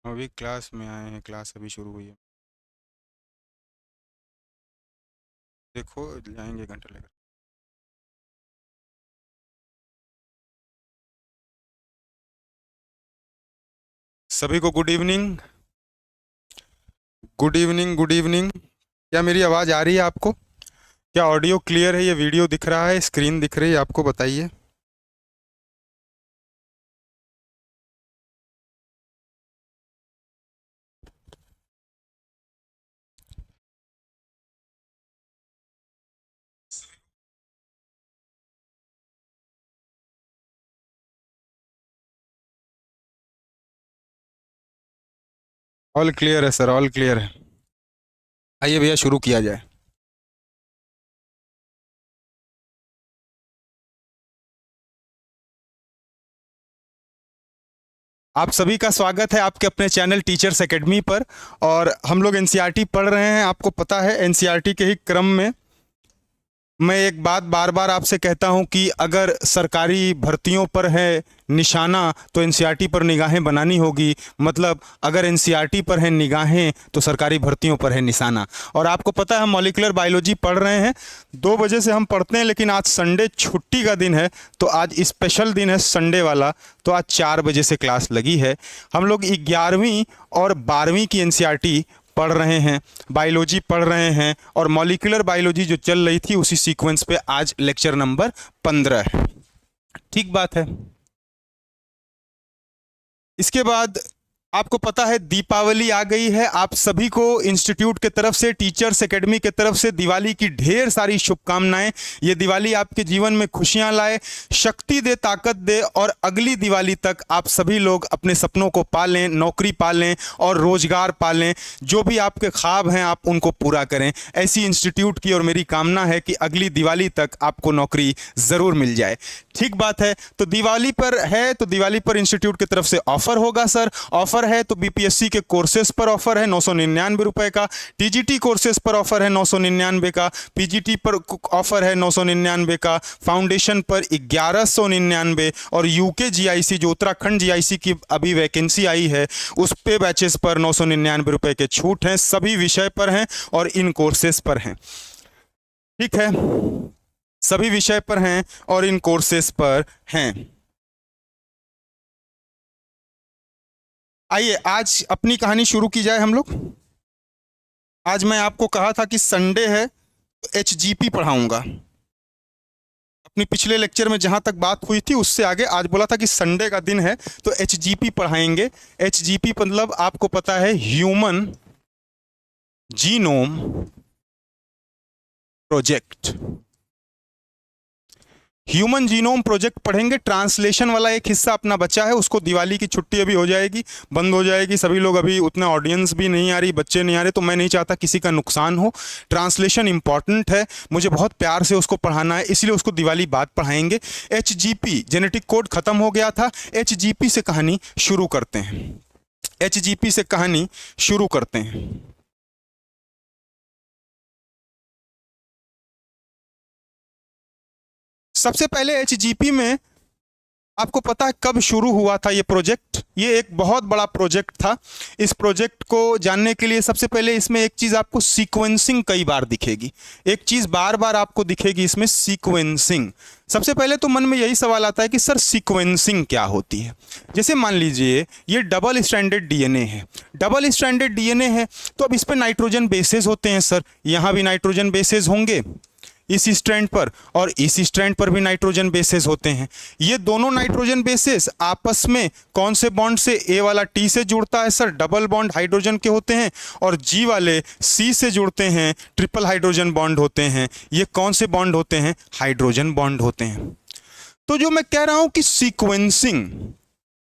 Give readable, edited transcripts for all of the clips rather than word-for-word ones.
अभी क्लास में आए हैं, क्लास अभी शुरू हुई है। देखो जाएंगे घंटा लेकर। सभी को good evening. Good evening, good evening. क्या मेरी आवाज़ आ रही है आपको? क्या ऑडियो क्लियर है? ये वीडियो दिख रहा है, स्क्रीन दिख रही है आपको? बताइए। ऑल क्लियर है सर, ऑल क्लियर है। आइए भैया शुरू किया जाए। आप सभी का स्वागत है आपके अपने चैनल टीचर्स एकेडमी पर। और हम लोग एनसीईआरटी पढ़ रहे हैं। आपको पता है एनसीईआरटी के ही क्रम में मैं एक बात बार बार आपसे कहता हूं कि अगर सरकारी भर्तियों पर है निशाना तो एनसीईआरटी पर निगाहें बनानी होगी। मतलब अगर एनसीईआरटी पर है निगाहें तो सरकारी भर्तियों पर है निशाना। और आपको पता है हम मॉलिक्यूलर बायोलॉजी पढ़ रहे हैं। 2 बजे से हम पढ़ते हैं, लेकिन आज संडे छुट्टी का दिन है तो आज स्पेशल दिन है संडे वाला। तो आज 4 बजे से क्लास लगी है। हम लोग 11वीं और 12वीं की एनसीईआरटी पढ़ रहे हैं, बायोलॉजी पढ़ रहे हैं। और मॉलिक्यूलर बायोलॉजी जो चल रही थी उसी सीक्वेंस पे आज लेक्चर नंबर 15 है। ठीक बात है। इसके बाद आपको पता है दीपावली आ गई है। आप सभी को इंस्टीट्यूट के तरफ से, टीचर्स एकेडमी के तरफ से दिवाली की ढेर सारी शुभकामनाएं। ये दिवाली आपके जीवन में खुशियां लाए, शक्ति दे, ताकत दे और अगली दिवाली तक आप सभी लोग अपने सपनों को पालें, नौकरी पालें और रोजगार पालें। जो भी आपके ख्वाब हैं आप उनको पूरा करें। ऐसी इंस्टीट्यूट की और मेरी कामना है कि अगली दिवाली तक आपको नौकरी ज़रूर मिल जाए। ठीक बात है। तो दिवाली पर है तो दिवाली पर इंस्टीट्यूट की तरफ से ऑफर होगा सर। ऑफर है तो बीपीएससी के कोर्सेज पर ऑफर है 999 रुपए का, टीजीटी कोर्सेज पर ऑफर है 999 का, पीजीटी पर ऑफर है 999 का, फाउंडेशन पर 1199 और यूके जीआईसी जो उत्तराखंड जीआईसी की अभी वैकेंसी आई है उस पे बैचेस पर 999 रुपए के छूट हैं। सभी विषय पर हैं और इन कोर्सेज पर हैं। ठीक है, सभी विषय पर हैं और इन कोर्सेज पर हैं। आइए आज अपनी कहानी शुरू की जाए हम लोग। आज मैं आपको कहा था कि संडे है तो एचजीपी पढ़ाऊंगा। अपनी पिछले लेक्चर में जहां तक बात हुई थी उससे आगे आज बोला था कि संडे का दिन है तो एचजीपी पढ़ाएंगे। एचजीपी मतलब आपको पता है human genome project. Human genome project पढ़ेंगे। ट्रांसलेशन वाला एक हिस्सा अपना बचा है, उसको दिवाली की छुट्टी अभी हो जाएगी, बंद हो जाएगी। सभी लोग अभी उतना ऑडियंस भी नहीं आ रही, बच्चे नहीं आ रहे, तो मैं नहीं चाहता किसी का नुकसान हो। ट्रांसलेशन इंपॉर्टेंट है, मुझे बहुत प्यार से उसको पढ़ाना है, इसलिए उसको दिवाली बाद पढ़ाएंगे। एचजीपी जेनेटिक कोड खत्म हो गया था। एचजीपी से कहानी शुरू करते हैं। एचजीपी से कहानी शुरू करते हैं। सबसे पहले एचजीपी में आपको पता है कब शुरू हुआ था ये प्रोजेक्ट? ये एक बहुत बड़ा प्रोजेक्ट था। इस प्रोजेक्ट को जानने के लिए सबसे पहले इसमें एक चीज आपको सीक्वेंसिंग कई बार दिखेगी। एक चीज बार बार आपको दिखेगी इसमें, सीक्वेंसिंग। सबसे पहले तो मन में यही सवाल आता है कि सर सीक्वेंसिंग क्या होती है। जैसे मान लीजिए ये डबल स्ट्रैंडेड डीएनए है। डबल स्ट्रैंडेड डीएनए है तो अब इस पर नाइट्रोजन बेसेस होते हैं सर। यहां भी नाइट्रोजन बेसेस होंगे इस स्ट्रैंड पर, और इस स्ट्रैंड पर भी नाइट्रोजन बेसेस होते हैं। ये दोनों नाइट्रोजन बेसेस आपस में कौन से बॉन्ड से? ए वाला टी से जुड़ता है सर, डबल बॉन्ड हाइड्रोजन के होते हैं, और जी वाले सी से जुड़ते हैं, ट्रिपल हाइड्रोजन बॉन्ड होते हैं। ये कौन से बॉन्ड होते हैं? हाइड्रोजन बॉन्ड होते हैं। तो जो मैं कह रहा हूं कि सीक्वेंसिंग,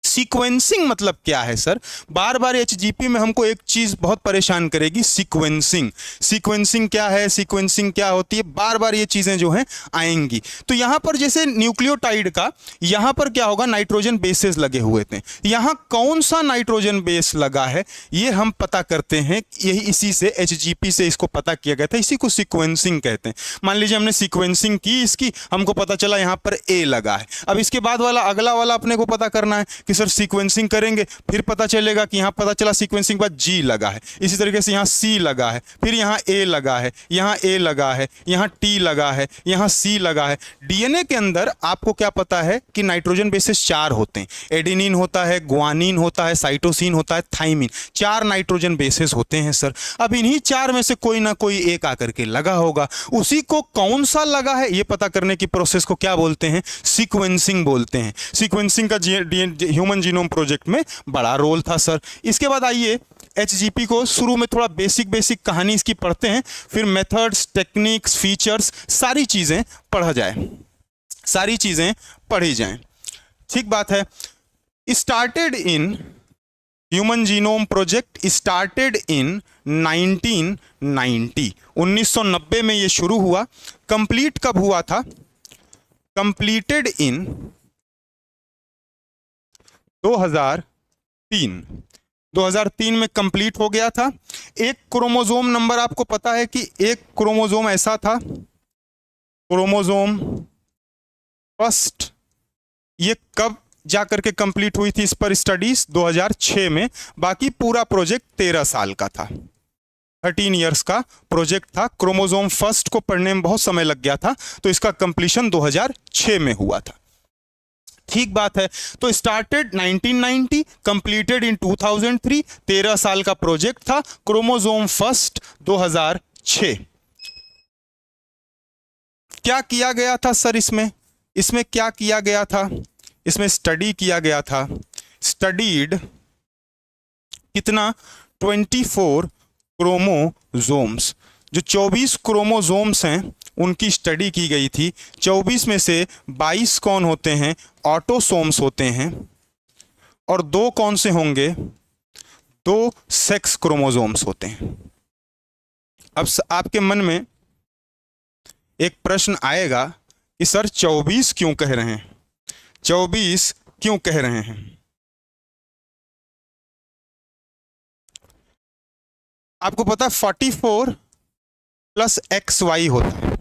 सीक्वेंसिंग मतलब क्या है सर? बार बार एचजीपी में हमको एक चीज बहुत परेशान करेगी, सीक्वेंसिंग। सीक्वेंसिंग क्या है, सीक्वेंसिंग क्या होती है, बार बार ये चीजें जो हैं आएंगी। तो यहां पर जैसे न्यूक्लियोटाइड का यहां पर क्या होगा, नाइट्रोजन बेसेस लगे हुए थे। यहां कौन सा नाइट्रोजन बेस लगा है ये हम पता करते हैं। यही इसी से एचजीपी से इसको पता किया गया था, इसी को सीक्वेंसिंग कहते हैं। मान लीजिए हमने सीक्वेंसिंग की इसकी, हमको पता चला यहां पर ए लगा है। अब इसके बाद वाला अगला वाला अपने को पता करना है कि सर सीक्वेंसिंग करेंगे, फिर पता चलेगा कि यहाँ पता चला सीक्वेंसिंग के बाद G लगा है, इसी तरीके से यहाँ C लगा है, फिर यहाँ A लगा है, यहाँ A लगा है, यहाँ T लगा है, यहाँ C लगा है। डीएनए के अंदर आपको क्या पता है कि नाइट्रोजन बेसिस 4 होते हैं, एडेनिन होता है, ग्वानिन होता है, साइटोसिन होता है, थाइमिन, 4 नाइट्रोजन बेसिस होते हैं सर। अब इन्हीं 4 में से कोई ना कोई एक आकर के लगा होगा, उसी को कौन सा लगा है ये पता करने की प्रोसेस को क्या बोलते हैं? सीक्वेंसिंग बोलते हैं। सीक्वेंसिंग का ह्यूमन जीनोम प्रोजेक्ट में बड़ा रोल था सर। इसके बाद आइए एचजीपी को शुरू में थोड़ा बेसिक कहानी इसकी पढ़ते हैं, फिर मेथड्स, टेक्निक्स, फीचर्स, सारी चीजें पढ़ा जाए, सारी चीजें पढ़ी जाएं। ठीक बात है। Started in human genome project started in 1990, 1990 में ये शुरू हुआ। कंप्लीट कब हुआ था? कंप्लीटेड इन 2003, 2003 में कंप्लीट हो गया था। एक क्रोमोसोम नंबर आपको पता है कि एक क्रोमोसोम ऐसा था, क्रोमोसोम फर्स्ट, ये कब जाकर के कंप्लीट हुई थी? इस पर स्टडीज 2006 में। बाकी पूरा प्रोजेक्ट 13 साल का था, 13 इयर्स का प्रोजेक्ट था। क्रोमोसोम फर्स्ट को पढ़ने में बहुत समय लग गया था, तो इसका कंप्लीशन 2006 में हुआ था। ठीक बात है। तो स्टार्टेड 1990, कंप्लीटेड इन 2003, 13 साल का प्रोजेक्ट था। Chromosome first 2006। क्या किया गया था सर इसमें? इसमें क्या किया गया था? इसमें स्टडी किया गया था। स्टडीड कितना? 24 क्रोमोसोम्स। जो 24 क्रोमोसोम्स हैं उनकी स्टडी की गई थी। 24 में से 22 कौन होते हैं? ऑटोसोम्स होते हैं, और 2 कौन से होंगे? 2 सेक्स क्रोमोसोम्स होते हैं। अब आपके मन में एक प्रश्न आएगा कि सर 24 क्यों कह रहे हैं? 24 क्यों कह रहे हैं? आपको पता है 44 प्लस XY होता है,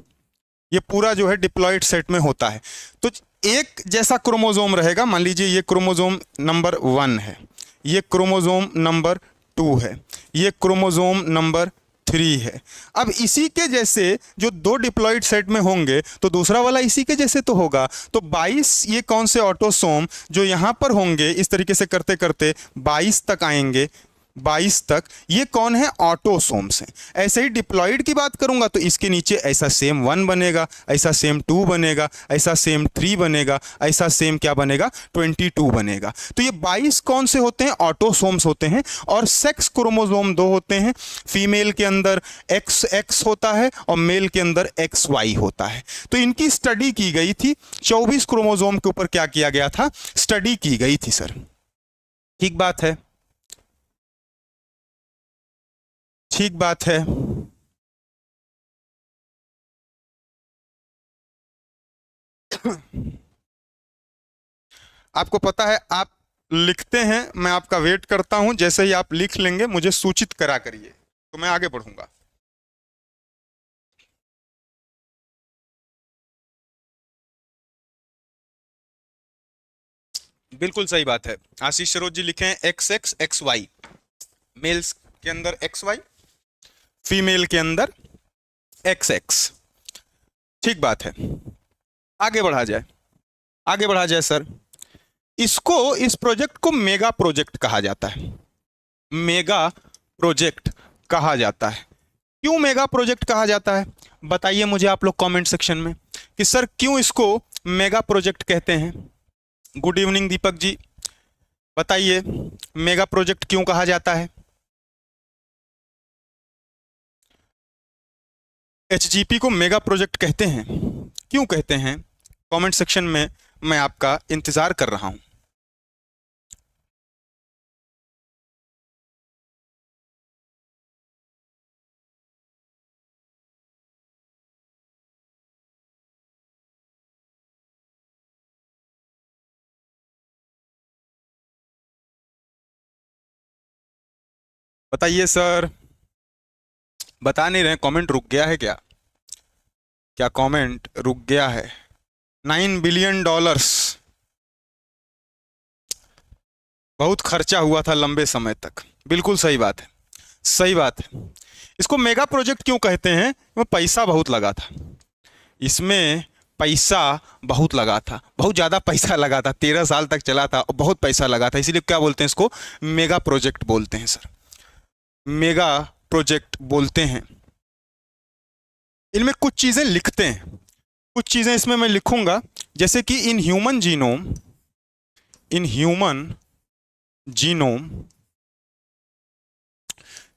ये पूरा जो है डिप्लॉयड सेट में होता है। तो एक जैसा क्रोमोसोम रहेगा। मान लीजिए ये क्रोमोसोम नंबर 1 है, ये क्रोमोसोम नंबर 2 है, ये क्रोमोसोम नंबर 3 है। अब इसी के जैसे जो 2 डिप्लॉयड सेट में होंगे तो दूसरा वाला इसी के जैसे तो होगा। तो 22 ये कौन से ऑटोसोम जो यहाँ पर होंगे, इस तरीके से करते करते 22 तक आएंगे, 22 तक, ये कौन है? ऑटोसोम्स हैं। ऐसे ही डिप्लॉयड की बात करूंगा तो इसके नीचे ऐसा सेम 1 बनेगा, ऐसा सेम 2 बनेगा, ऐसा सेम 3 बनेगा, ऐसा सेम क्या बनेगा? 22 बनेगा। तो ये 22 कौन से होते हैं? ऑटोसोम्स होते हैं। और सेक्स क्रोमोसोम 2 होते हैं। फीमेल के अंदर XX होता है और मेल के अंदर XY होता है। तो इनकी स्टडी की गई थी। 24 क्रोमोसोम के ऊपर क्या किया गया था? स्टडी की गई थी सर। ठीक बात है, ठीक बात है। आपको पता है, आप लिखते हैं, मैं आपका वेट करता हूं। जैसे ही आप लिख लेंगे मुझे सूचित करा करिए, तो मैं आगे बढ़ूंगा। बिल्कुल सही बात है। आशीष सरोज जी लिखे हैं XX XY, मेल्स के अंदर XY, फीमेल के अंदर XX। ठीक बात है। आगे बढ़ा जाए, आगे बढ़ा जाए सर। इसको, इस प्रोजेक्ट को मेगा प्रोजेक्ट कहा जाता है। मेगा प्रोजेक्ट कहा जाता है। क्यों मेगा प्रोजेक्ट कहा जाता है? बताइए मुझे आप लोग कमेंट सेक्शन में कि सर क्यों इसको मेगा प्रोजेक्ट कहते हैं। गुड इवनिंग दीपक जी, बताइए मेगा प्रोजेक्ट क्यों कहा जाता है? एचजीपी को मेगा प्रोजेक्ट कहते हैं, क्यों कहते हैं? कमेंट सेक्शन में मैं आपका इंतजार कर रहा हूं। बताइए सर, बता नहीं रहे। कमेंट रुक गया है क्या? क्या कमेंट रुक गया है? $9 बिलियन, बहुत खर्चा हुआ था लंबे समय तक। बिल्कुल सही बात है, सही बात है। इसको मेगा प्रोजेक्ट क्यों कहते हैं? इसमें पैसा बहुत लगा था, इसमें पैसा बहुत लगा था, बहुत ज़्यादा पैसा लगा था, 13 साल तक चला था और बहुत पैसा लगा था, इसीलिए क्या बोलते हैं इसको? मेगा प्रोजेक्ट बोलते हैं सर, मेगा प्रोजेक्ट बोलते हैं। इनमें कुछ चीज़ें लिखते हैं, कुछ चीज़ें इसमें मैं लिखूंगा, जैसे कि इन ह्यूमन जीनोम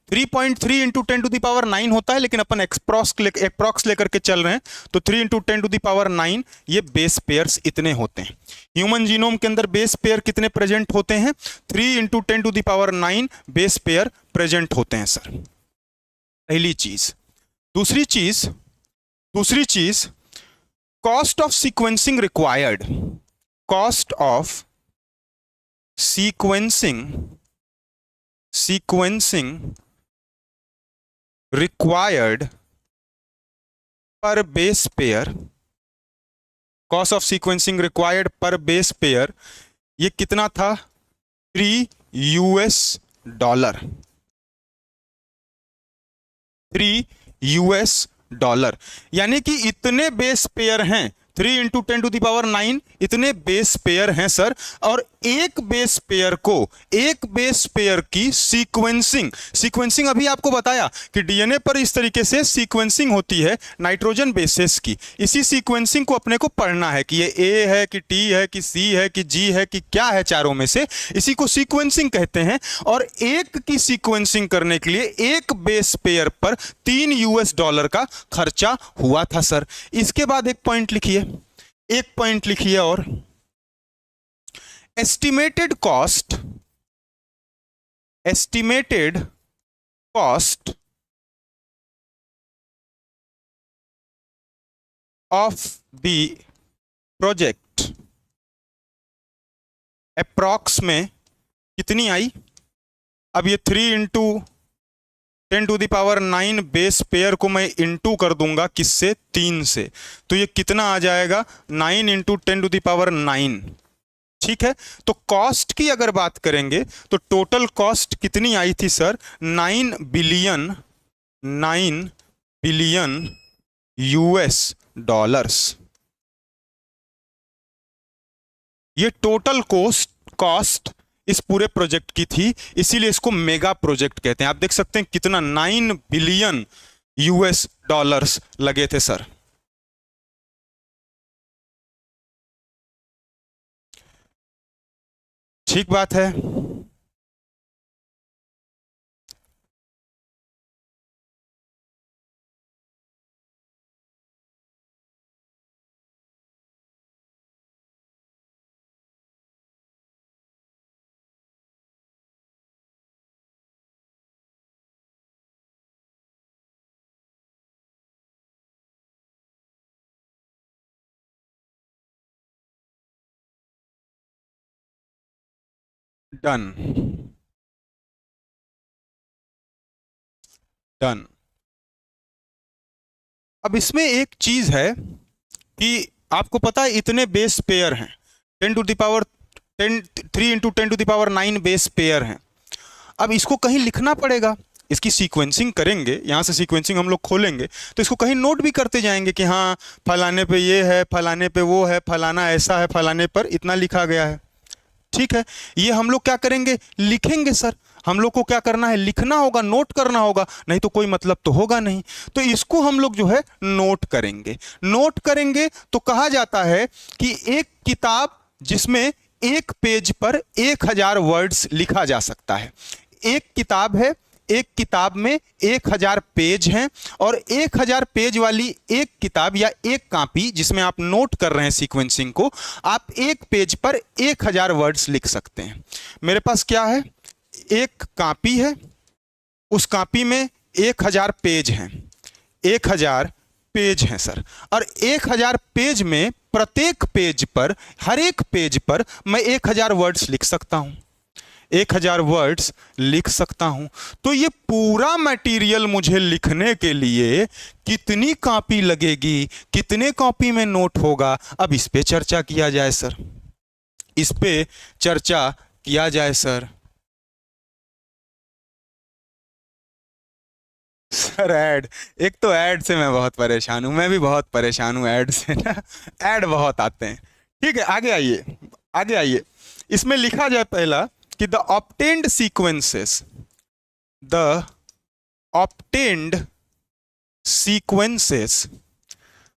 3.3 इंटू 10⁻9 होता है, लेकिन अपन एप्रॉक्स लेकर के चल रहे हैं, तो 3 इंटू 10⁻9 ये बेस पेयर्स इतने होते हैं। ह्यूमन जीनोम के अंदर बेस पेयर कितने प्रेजेंट होते हैं? 3 इंटू 10⁻9 बेस पेयर प्रेजेंट होते हैं सर, पहली चीज। दूसरी चीज cost of sequencing required, cost of sequencing required per base pair, cost of sequencing required per base pair, ये कितना था? $3। 3 US$, यानी कि इतने बेस पेयर हैं, 3 इंटू 10⁻9 इतने बेस पेयर हैं सर। और एक बेस पेयर की सीक्वेंसिंग अभी आपको बताया कि डीएनए पर इस तरीके से सीक्वेंसिंग होती है नाइट्रोजन बेसेस की। इसी सीक्वेंसिंग को अपने को पढ़ना है कि ये ए है कि टी है कि सी है कि जी है कि क्या है, चारों में से इसी को सीक्वेंसिंग कहते हैं। और एक की सीक्वेंसिंग करने के लिए एक बेस पेयर पर $3 का खर्चा हुआ था सर। इसके बाद एक पॉइंट लिखिए और estimated cost of the project approx में कितनी आई? अब ये 3 इंटू 10⁻9 बेस पेयर को मैं इंटू कर दूंगा किससे? 3 से, तो ये कितना आ जाएगा? 9 इंटू 10⁻9। ठीक है, तो कॉस्ट की अगर बात करेंगे तो टोटल कॉस्ट कितनी आई थी सर? 9 billion US$। ये टोटल कॉस्ट इस पूरे प्रोजेक्ट की थी, इसीलिए इसको मेगा प्रोजेक्ट कहते हैं। आप देख सकते हैं कितना 9 बिलियन US$ लगे थे सर। ठीक बात है। डन। अब इसमें एक चीज है कि आपको पता है इतने बेस पेयर हैं, 3 इंटू 10⁻9 बेस पेयर हैं। अब इसको कहीं लिखना पड़ेगा, इसकी सीक्वेंसिंग करेंगे, यहाँ से सीक्वेंसिंग हम लोग खोलेंगे तो इसको कहीं नोट भी करते जाएंगे कि हाँ फलाने पे ये है, फलाने पे वो है, फलाना ऐसा है, फलाने पर इतना लिखा गया है। ठीक है, ये हम लोग क्या करेंगे? लिखेंगे सर। हम लोग को क्या करना है? लिखना होगा, नोट करना होगा, नहीं तो कोई मतलब तो होगा नहीं। तो इसको हम लोग जो है नोट करेंगे तो कहा जाता है कि एक किताब जिसमें एक पेज पर 1000 वर्ड्स लिखा जा सकता है। एक किताब है, एक किताब में 1000 पेज हैं, और 1000 पेज वाली एक किताब या एक कॉपी जिसमें आप नोट कर रहे हैं सीक्वेंसिंग को, आप एक पेज पर 1000 वर्ड्स लिख सकते हैं। मेरे पास क्या है? एक कॉपी है, उस कॉपी में 1000 पेज हैं, 1000 पेज हैं सर। और 1000 पेज में प्रत्येक पेज पर, हर एक पेज पर मैं 1000 वर्ड्स लिख सकता हूं, 1000 वर्ड्स लिख सकता हूं। तो ये पूरा मटेरियल मुझे लिखने के लिए कितनी कॉपी लगेगी, कितने कॉपी में नोट होगा? अब इस पे चर्चा किया जाए सर, इस पे चर्चा किया जाए सर? सर ऐड, एक तो ऐड से मैं बहुत परेशान हूँ, मैं भी बहुत परेशान हूँ ऐड से ना। ऐड बहुत आते हैं। ठीक है, आगे आइए, आगे आइए। इसमें लिखा जाए पहला कि the obtained sequences, the obtained sequences,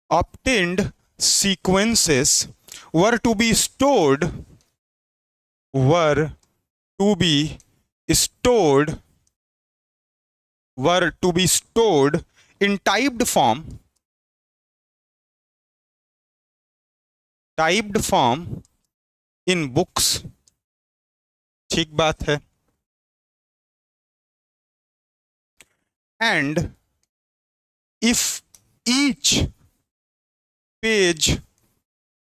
obtained sequences were to be stored, were to be stored, were to be stored in typed form, typed form in books। ठीक बात है। And if each page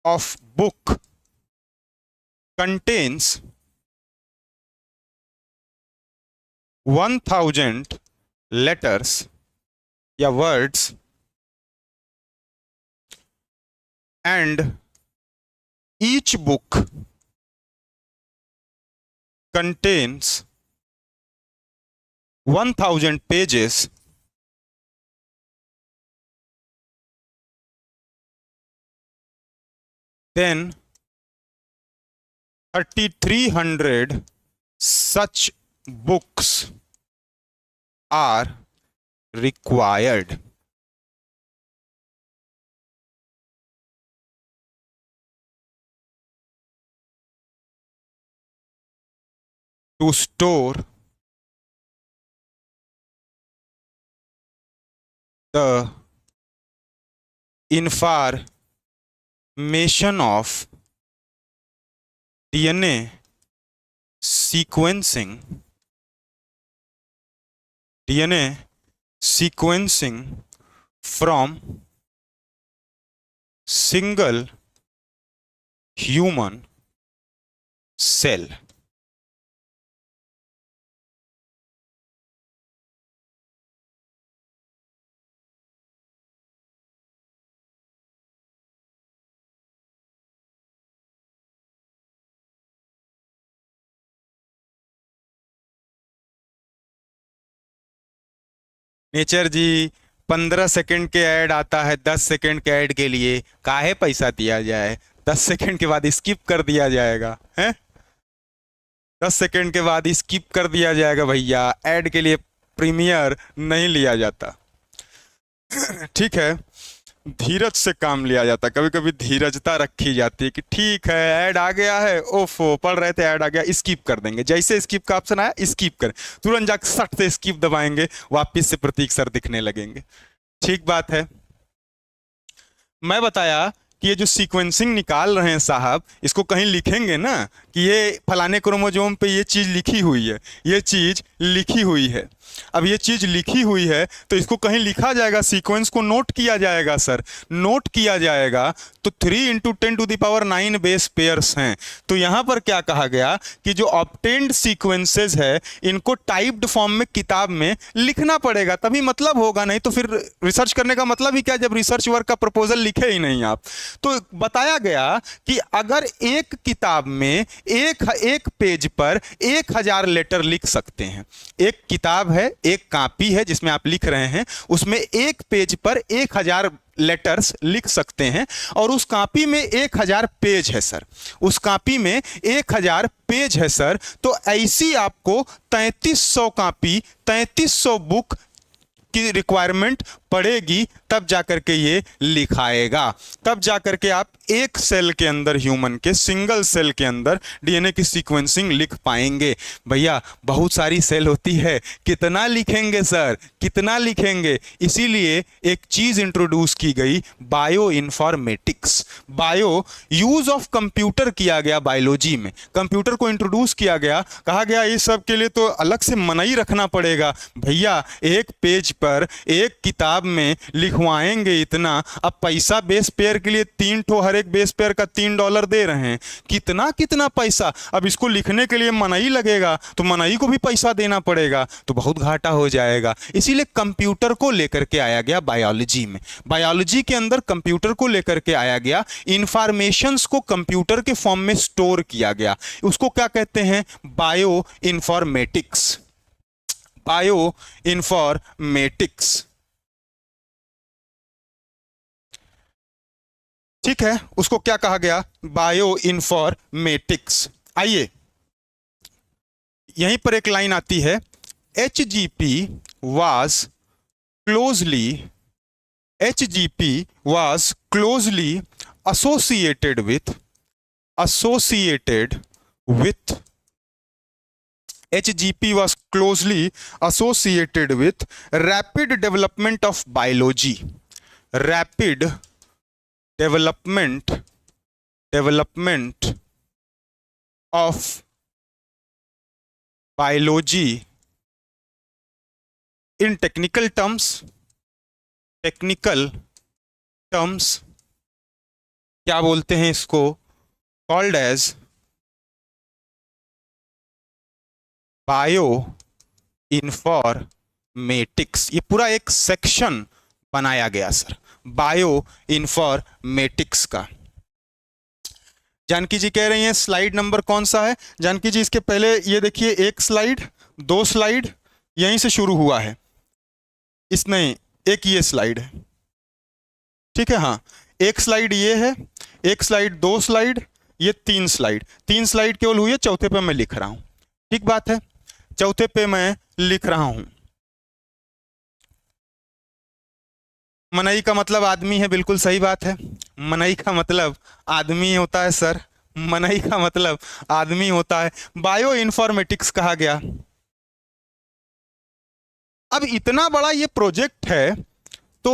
of book contains 1000 letters या words and each book contains 1000 pages, then 3300 such books are required to store the information of DNA sequencing, DNA sequencing from single human cell। Nature ji, 15 second के ad आता है 10 second के add के लिए, काहे पैसा दिया जाए? 10 सेकंड के बाद स्किप कर दिया जाएगा हैं? 10 सेकंड के बाद स्किप कर दिया जाएगा भैया, ऐड के लिए प्रीमियर नहीं लिया जाता। ठीक है, धीरज से काम लिया जाता, कभी कभी धीरजता रखी जाती है कि ठीक है ऐड आ गया है, ओफो पढ़ रहे थे ऐड आ गया, स्किप कर देंगे। जैसे स्किप का ऑप्शन आया स्किप करें, तुरंत जाकर सट से स्किप दबाएंगे, वापिस से प्रतीक सर दिखने लगेंगे। ठीक बात है। मैं बताया कि ये जो सीक्वेंसिंग निकाल रहे हैं साहब, इसको कहीं लिखेंगे ना कि ये फलाने क्रोमोसोम पे ये चीज़ लिखी हुई है, ये चीज़ लिखी हुई है। अब ये चीज़ लिखी हुई है तो इसको कहीं लिखा जाएगा, सीक्वेंस को नोट किया जाएगा सर, नोट किया जाएगा। तो 3 × 10⁹ बेस पेयर्स हैं। तो यहाँ पर क्या कहा गया कि जो ऑब्टेन्ड सीक्वेंसेस है इनको टाइप्ड फॉर्म में किताब में लिखना पड़ेगा, तभी मतलब होगा, नहीं तो फिर रिसर्च करने का मतलब ही क्या जब रिसर्च वर्क का प्रपोजल लिखे ही नहीं आप। तो बताया गया कि अगर एक किताब में एक पेज पर 1000 लेटर लिख सकते हैं, एक किताब है, एक कॉपी है जिसमें आप लिख रहे हैं, उसमें एक पेज पर 1000 लेटर्स लिख सकते हैं, और उस कॉपी में 1000 पेज है सर, उस कॉपी में 1000 पेज है सर। तो ऐसी आपको 3300 कॉपी, 3300 बुक की रिक्वायरमेंट पड़ेगी, तब जाकर के ये लिखाएगा, तब जाकर के आप एक सेल के अंदर, ह्यूमन के सिंगल सेल के अंदर डीएनए की सीक्वेंसिंग लिख पाएंगे। भैया बहुत सारी सेल होती है, कितना लिखेंगे सर, कितना लिखेंगे? इसीलिए एक चीज इंट्रोड्यूस की गई, bio informatics, bio use of computer किया गया, बायोलॉजी में कंप्यूटर को इंट्रोड्यूस किया गया। कहा गया इस सब के लिए तो अलग से मनाही रखना पड़ेगा। भैया एक पेज पर, एक किताब में लिखवाएंगे इतना, अब पैसा बेस पेयर के लिए 3 ठो, हर एक बेस पेयर का $3 दे रहे हैं, कितना कितना पैसा। अब इसको लिखने के लिए मनई लगेगा तो मनई को भी पैसा देना पड़ेगा, तो बहुत घाटा हो जाएगा। इसीलिए कंप्यूटर को लेकर के आया गया बायोलॉजी में। बायोलॉजी के अंदर कंप्यूटर को लेकर के आया गया, इंफॉर्मेशंस को कंप्यूटर के फॉर्म में स्टोर किया गया। उसको क्या कहते हैं? Bio informatics. बायो इंफॉर्मेटिक्स, ठीक है, उसको क्या कहा गया? Bio informatics. आइए यहीं पर एक लाइन आती है, HGP was closely HGP was closely associated with HGP was closely associated with rapid development of biology. Rapid development of biology in technical terms क्या बोलते हैं इसको? Called as bioinformatics. ये पूरा एक सेक्शन बनाया गया सर बायो इंफॉर्मेटिक्स का। जानकी जी कह रही हैं स्लाइड नंबर कौन सा है? जानकी जी इसके पहले ये देखिए, 1 स्लाइड 2 स्लाइड यहीं से शुरू हुआ है, इस नहीं, एक ये स्लाइड है, ठीक है, हाँ, 1 स्लाइड ये है, 1 स्लाइड 2 स्लाइड, ये 3 स्लाइड, 3 स्लाइड केवल हुई है, चौथे पे मैं लिख रहा हूं। ठीक बात है, चौथे पे मैं लिख रहा हूं। मनई का मतलब आदमी है, बिल्कुल सही बात है। मनई का मतलब आदमी होता है सर, मनई का मतलब आदमी होता है। बायो इन्फॉर्मेटिक्स कहा गया। अब इतना बड़ा ये प्रोजेक्ट है तो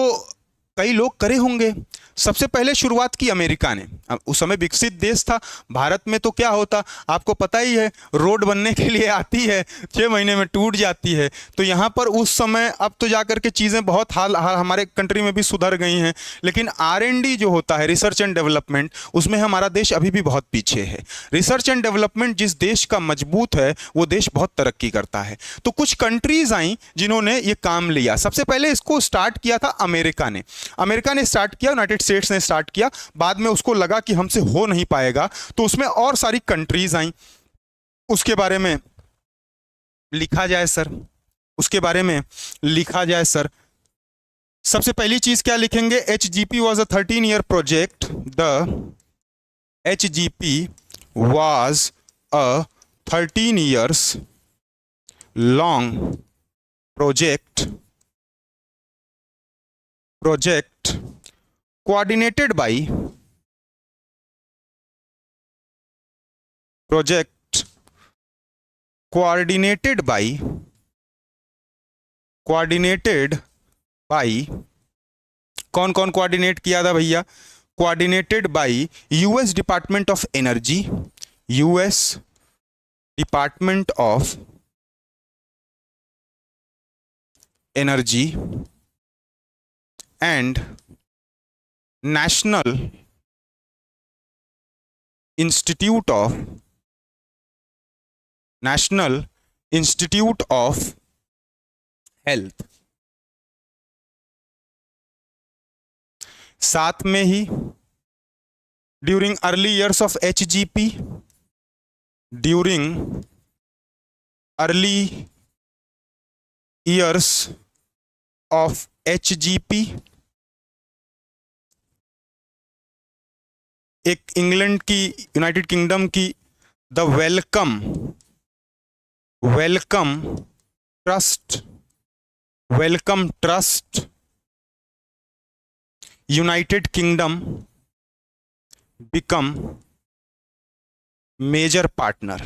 कई लोग करे होंगे। सबसे पहले शुरुआत की अमेरिका ने। अब उस समय विकसित देश था, भारत में तो क्या होता आपको पता ही है, रोड बनने के लिए आती है 6 महीने में टूट जाती है। तो यहाँ पर उस समय, अब तो जाकर के चीज़ें बहुत हाल हमारे कंट्री में भी सुधर गई हैं, लेकिन R&D जो होता है, रिसर्च एंड डेवलपमेंट, उसमें हमारा देश अभी भी बहुत पीछे है। रिसर्च एंड डेवलपमेंट जिस देश का मजबूत है वो देश बहुत तरक्की करता है। तो कुछ कंट्रीज आई जिन्होंने ये काम लिया। सबसे पहले इसको स्टार्ट किया था अमेरिका ने। अमेरिका ने स्टार्ट किया, यूनाइटेड स्टेट्स ने स्टार्ट किया। बाद में उसको लगा कि हमसे हो नहीं पाएगा, तो उसमें और सारी कंट्रीज आई। उसके बारे में लिखा जाए सर, उसके बारे में लिखा जाए सर। सबसे पहली चीज क्या लिखेंगे? HGP was a 13-year project. The HGP was a 13 years long project coordinated by कौन कौन कोऑर्डिनेट किया था भैया? Coordinated by US department of energy, US department of energy and national institute of health. साथ में ही during early years of HGP, during early years of HGP, एक England की, यूनाइटेड किंगडम की the Wellcome Trust United Kingdom become major partner.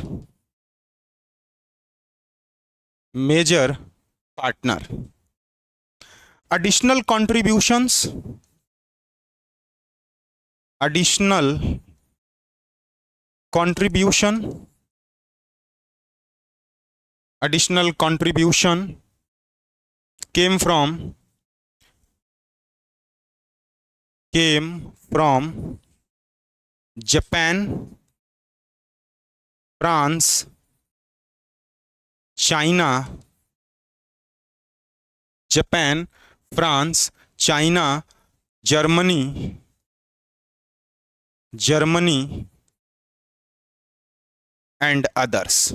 additional contributions came from came from Japan, France, China, Japan, France, China, Germany and others.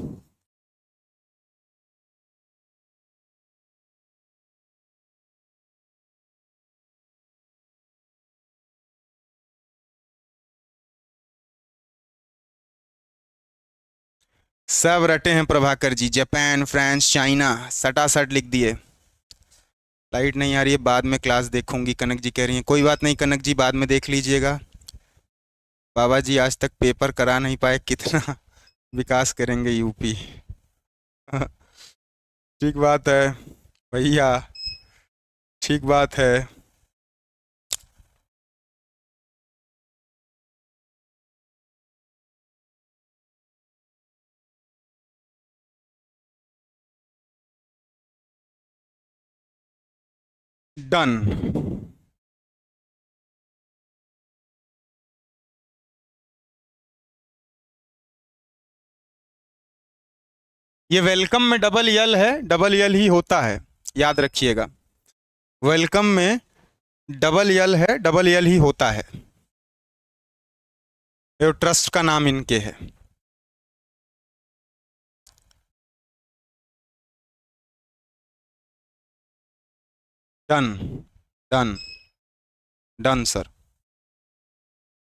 सब रटे हैं Prabhakar ji, Japan, France, China, सटासट लिख दिए। Light नहीं आ रही है, बाद में क्लास देखूंगी, कनक जी कह रही हैं। कोई बात नहीं कनक जी, बाद में देख लीजिएगा। बाबा जी आज तक पेपर करा नहीं पाए, कितना विकास करेंगे यूपी। ठीक बात है भैया, ठीक बात है। डन। ये वेलकम में डबल यल है, डबल यल ही होता है, याद रखिएगा। वेलकम में डबल यल है, डबल यल ही होता है। ये ट्रस्ट का नाम इनके है। Done done done sir.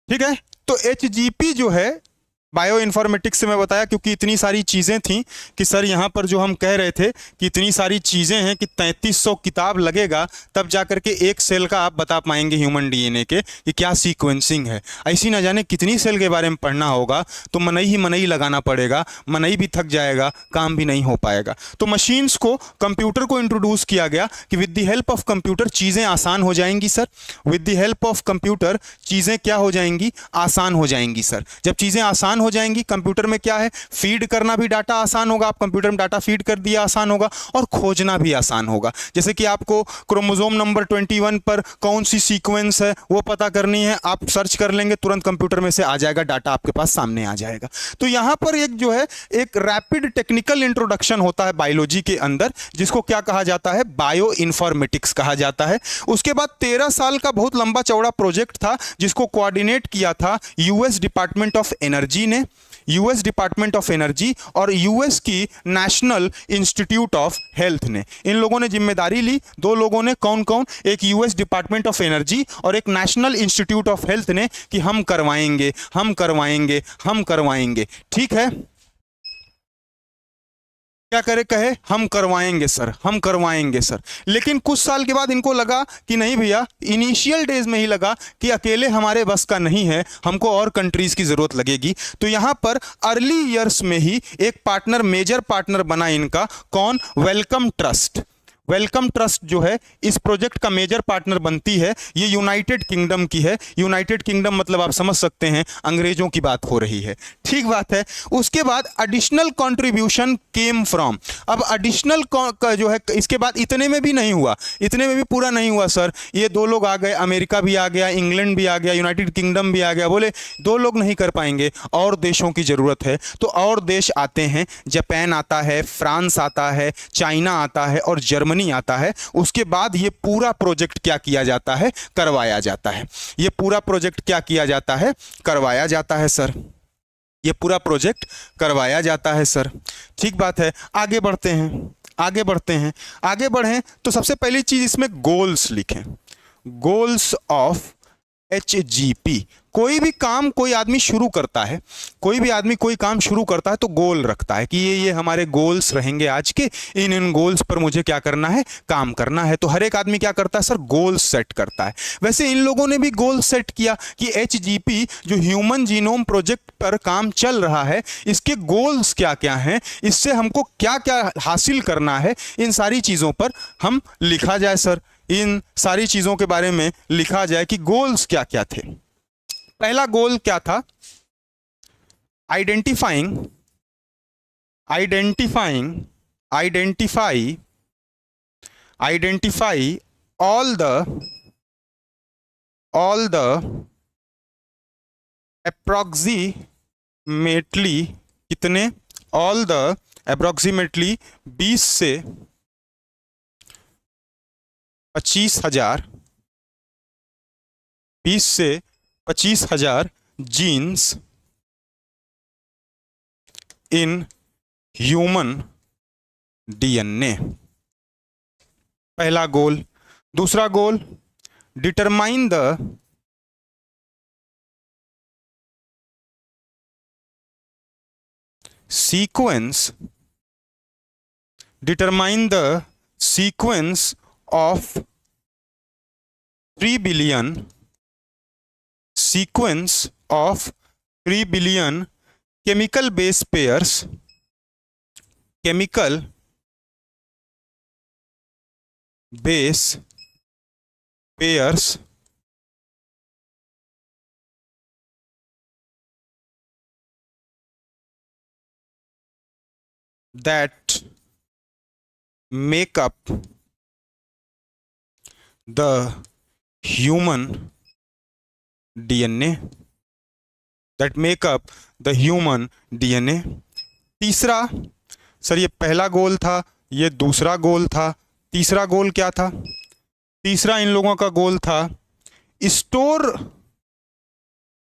ठीक है, तो एचजीपी जो है बायो इन्फॉर्मेटिक्स से मैं बताया, क्योंकि इतनी सारी चीज़ें थी कि सर यहाँ पर जो हम कह रहे थे कि इतनी सारी चीज़ें हैं कि 3300 किताब लगेगा तब जाकर के एक सेल का आप बता पाएंगे ह्यूमन डीएनए के कि क्या सीक्वेंसिंग है। ऐसी ना जाने कितनी सेल के बारे में पढ़ना होगा, तो मनई ही मनई लगाना पड़ेगा, मनई भी थक जाएगा, काम भी नहीं हो पाएगा। तो मशीन्स को, कंप्यूटर को इंट्रोड्यूस किया गया कि with the help of computer चीज़ें आसान हो जाएंगी sir. With the help of computer चीज़ें क्या हो जाएंगी, आसान हो जाएंगी सर। जब चीज़ें आसान हो जाएंगी, कंप्यूटर में क्या है, फीड करना भी डाटा आसान होगा। आप कंप्यूटर में डाटा फीड कर दिया, आसान होगा, और खोजना भी आसान होगा। जैसे कि आपको क्रोमोसोम नंबर 21 पर कौन सी सीक्वेंस है वो पता करनी है, आप सर्च कर लेंगे, तुरंत कंप्यूटर में से आ जाएगा, डाटा आपके पास सामने आ जाएगा। तो यहां पर एक जो है एक रैपिड टेक्निकल इंट्रोडक्शन होता है बायोलॉजी के अंदर, जिसको क्या कहा जाता है, बायो इन्फॉर्मेटिक्स कहा जाता है। उसके बाद 13 साल का बहुत लंबा चौड़ा प्रोजेक्ट था, जिसको कोऑर्डिनेट किया था यूएस डिपार्टमेंट ऑफ एनर्जी ने, यूएस डिपार्टमेंट ऑफ एनर्जी और यूएस की नेशनल इंस्टीट्यूट ऑफ हेल्थ ने। इन लोगों ने जिम्मेदारी ली, दो लोगों ने, कौन कौन, एक यूएस डिपार्टमेंट ऑफ एनर्जी और एक नेशनल इंस्टीट्यूट ऑफ हेल्थ ने, कि हम करवाएंगे, हम करवाएंगे, हम करवाएंगे। ठीक है, क्या करे, कहे हम करवाएंगे सर, हम करवाएंगे सर। लेकिन कुछ साल के बाद इनको लगा कि नहीं भैया, इनिशियल डेज में ही लगा कि अकेले हमारे बस का नहीं है, हमको और कंट्रीज की जरूरत लगेगी। तो यहां पर अर्ली ईयर्स में ही एक पार्टनर, मेजर पार्टनर बना इनका, कौन, वेलकम ट्रस्ट। वेलकम ट्रस्ट जो है इस प्रोजेक्ट का मेजर पार्टनर बनती है। ये यूनाइटेड किंगडम की है। यूनाइटेड किंगडम मतलब आप समझ सकते हैं अंग्रेजों की बात हो रही है। ठीक बात है। उसके बाद एडिशनल कंट्रीब्यूशन केम फ्रॉम। अब एडिशनल जो है, इसके बाद इतने में भी नहीं हुआ, इतने में भी पूरा नहीं हुआ सर। ये दो लोग आ गए, अमेरिका भी आ गया, इंग्लैंड भी आ गया, यूनाइटेड किंगडम भी आ गया। बोले दो लोग नहीं कर पाएंगे, और देशों की जरूरत है। तो और देश आते हैं, जापान आता है, फ्रांस आता है, चाइना आता है और जर्मनी आता है। उसके बाद ये पूरा प्रोजेक्ट क्या किया जाता है, करवाया जाता है। ये पूरा प्रोजेक्ट क्या किया जाता है, करवाया जाता है सर। ये पूरा प्रोजेक्ट करवाया जाता है सर। ठीक बात है। आगे बढ़ते हैं, आगे बढ़ते हैं। आगे बढ़ें तो सबसे पहली चीज इसमें गोल्स लिखें। Goals of HGP. कोई भी काम कोई आदमी शुरू करता है, कोई भी आदमी कोई काम शुरू करता है तो गोल रखता है कि ये हमारे गोल्स रहेंगे आज के, इन गोल्स पर मुझे क्या करना है, काम करना है। तो हर एक आदमी क्या करता है सर, गोल्स सेट करता है। वैसे इन लोगों ने भी गोल सेट किया कि एचजीपी जो ह्यूमन जीनोम प्रोजेक्ट पर काम चल रहा है, इसके गोल्स क्या क्या हैं, इससे हमको क्या क्या हासिल करना है, इन सारी चीज़ों पर हम लिखा जाए सर। इन सारी चीज़ों के बारे में लिखा जाए कि गोल्स क्या क्या थे। पहला गोल क्या था, identify all all the approximately कितने, ऑल द अप्रॉक्सीमेटली 20 से 25,000, 20 से 25,000 जीन्स इन ह्यूमन डीएनए। पहला गोल। दूसरा goal, determine the sequence, determine the sequence of 3 billion, sequence of 3 billion chemical base pairs, chemical base pairs that make up the human DNA, that make up the human DNA। तीसरा, sir ये पहला गोल था, ये दूसरा गोल था, तीसरा गोल क्या था? तीसरा इन लोगों का गोल था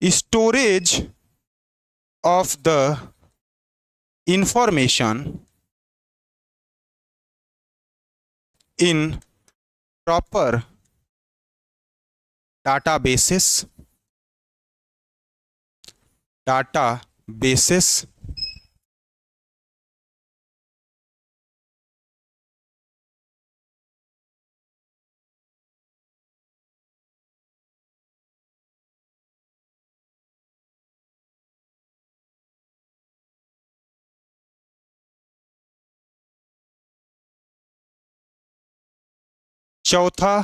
storage of the information in proper databases, चौथा,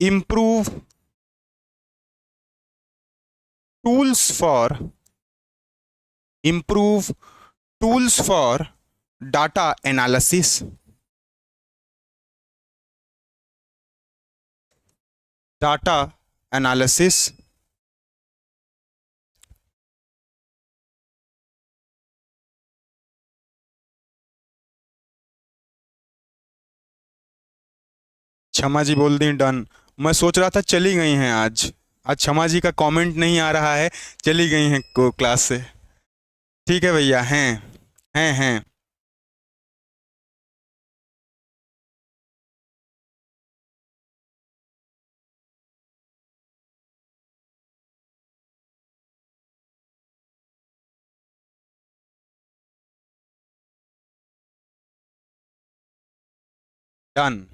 improve tools for data analysis, क्षमा जी बोल दी डन। मैं सोच रहा था चली गई हैं आज क्षमा जी का कमेंट नहीं आ रहा है, चली गई हैं क्लास से। ठीक है भैया, हैं। डन।